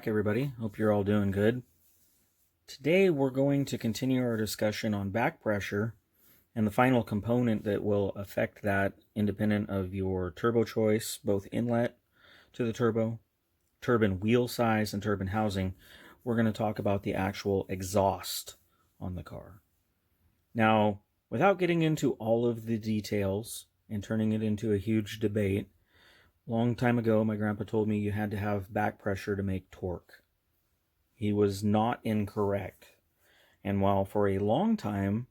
back, everybody. Hope you're all doing good. Today we're going to continue our discussion on back pressure and the final component that will affect that, independent of your turbo choice, both inlet to the turbo, turbine wheel size, and turbine housing. We're going to talk about the actual exhaust on the car. Now, without getting into all of the details and turning it into a huge debate, long time ago, my grandpa told me you had to have back pressure to make torque. He was not incorrect. And while for a long time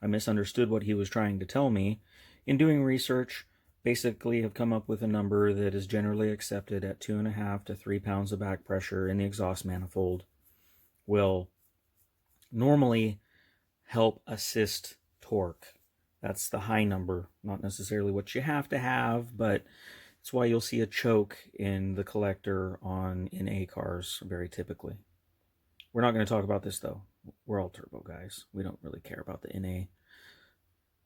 I misunderstood what he was trying to tell me, in doing research, basically have come up with a number that is generally accepted at 2.5 to 3 pounds of back pressure in the exhaust manifold will normally help assist torque. That's the high number, not necessarily what you have to have, but it's why you'll see a choke in the collector on NA cars very typically. We're not going to talk about this though. We're all turbo guys. We don't really care about the NA.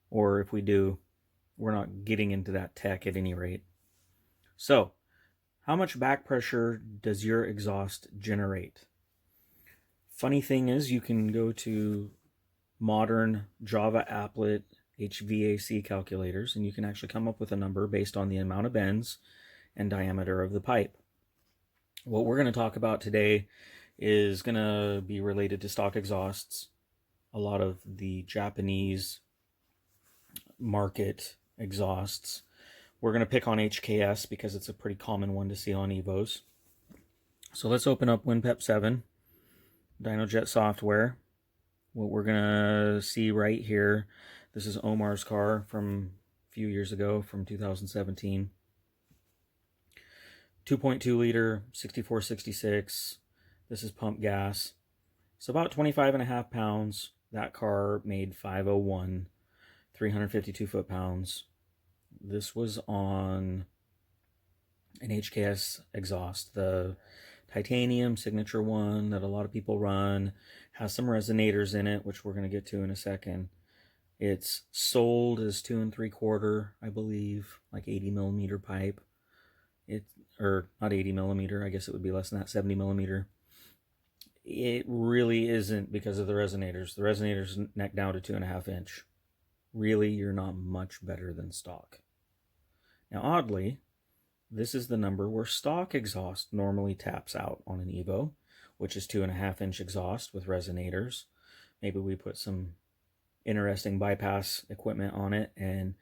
Or if we do, we're not getting into that tech at any rate. So, how much back pressure does your exhaust generate? Funny thing is, you can go to modern Java applet HVAC calculators, and you can actually come up with a number based on the amount of bends and diameter of the pipe. What we're going to talk about today is going to be related to stock exhausts, a lot of the Japanese market exhausts. We're going to pick on HKS because it's a pretty common one to see on Evos. So let's open up WinPep 7, DynoJet software. What we're going to see right here, this is Omar's car from a few years ago, from 2017. 2.2 liter, 6466. This is pump gas. It's about 25.5 pounds. That car made 501, 352 foot-pounds. This was on an HKS exhaust, the titanium signature one that a lot of people run. Has some resonators in it, which we're going to get to in a second. It's sold as 2 3/4, I believe, like 80 millimeter pipe. Or not 80 millimeter, I guess it would be less than that, 70 millimeter. It really isn't because of the resonators. The resonators neck down to 2.5 inch. Really, you're not much better than stock. Now, oddly, this is the number where stock exhaust normally taps out on an Evo, which is 2.5 inch exhaust with resonators. Maybe we put some interesting bypass equipment on it and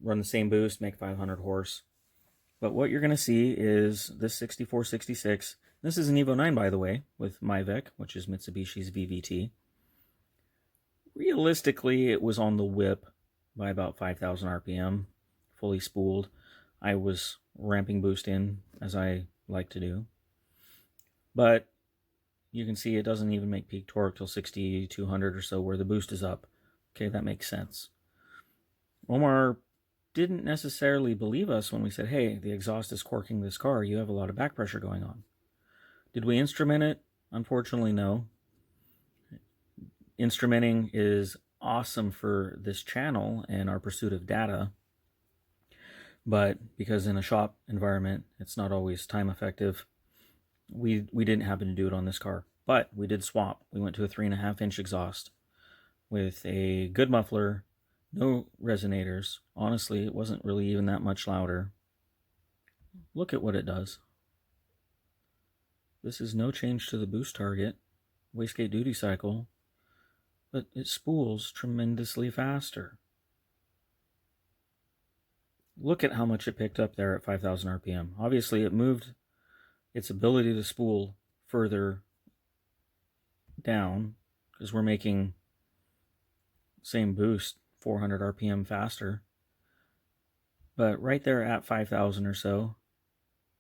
run the same boost, make 500 horse. But what you're going to see is this 6466. This is an Evo 9, by the way, with Myvec, which is Mitsubishi's VVT. Realistically, it was on the whip by about 5,000 RPM, fully spooled. I was ramping boost in, as I like to do. But you can see it doesn't even make peak torque till 6,200 or so, where the boost is up. Okay, that makes sense. Omar didn't necessarily believe us when we said, hey, the exhaust is corking this car. You have a lot of back pressure going on. Did we instrument it? Unfortunately, no. Instrumenting is awesome for this channel and our pursuit of data. But because in a shop environment, it's not always time effective, we didn't happen to do it on this car. But we did swap. We went to a 3.5 inch exhaust with a good muffler, no resonators. Honestly, it wasn't really even that much louder. Look at what it does. This is no change to the boost target, wastegate duty cycle, but it spools tremendously faster. Look at how much it picked up there at 5,000 RPM. Obviously, it moved its ability to spool further down because we're making same boost 400 RPM faster. But right there at 5,000 or so,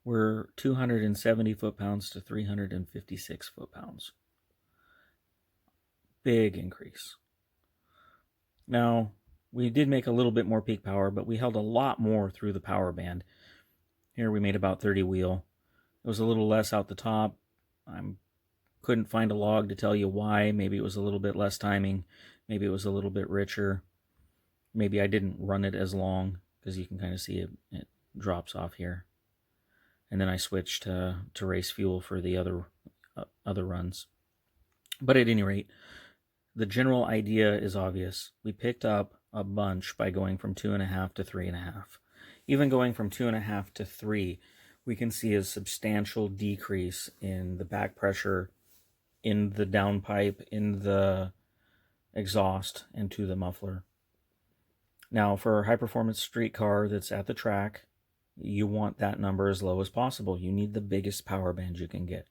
we're 270 foot-pounds to 356 foot-pounds. Big increase. Now, we did make a little bit more peak power, but we held a lot more through the power band. Here we made about 30 wheel. It was a little less out the top. I couldn't find a log to tell you why. Maybe it was a little bit less timing. Maybe it was a little bit richer. Maybe I didn't run it as long, because you can kind of see it drops off here. and then I switched to race fuel for the other runs. But at any rate, the general idea is obvious. We picked up a bunch by going from 2.5 to 3.5. Even going from 2.5 to 3, we can see a substantial decrease in the back pressure in the downpipe, in the exhaust, and to the muffler. Now, for a high-performance street car that's at the track, you want that number as low as possible. You need the biggest power band you can get.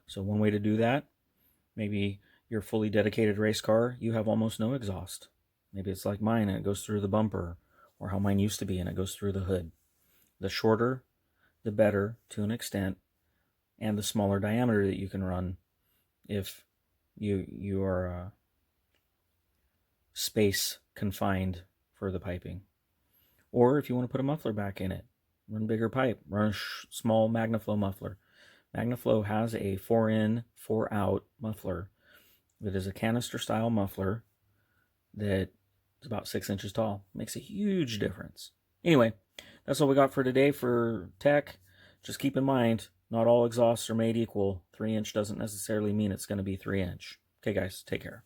So one way to do that, maybe your fully dedicated race car, you have almost no exhaust. Maybe it's like mine and it goes through the bumper, or how mine used to be and it goes through the hood. The shorter, the better to an extent, and the smaller diameter that you can run if you are space confined for the piping. Or if you want to put a muffler back in it, run bigger pipe, run a small MagnaFlow muffler. MagnaFlow has a 4-in, 4-out muffler that is a canister style muffler that is about 6 inches tall. Makes a huge difference. Anyway, that's all we got for today for tech. Just keep in mind, not all exhausts are made equal. 3-inch doesn't necessarily mean it's going to be 3-inch. Okay guys, take care.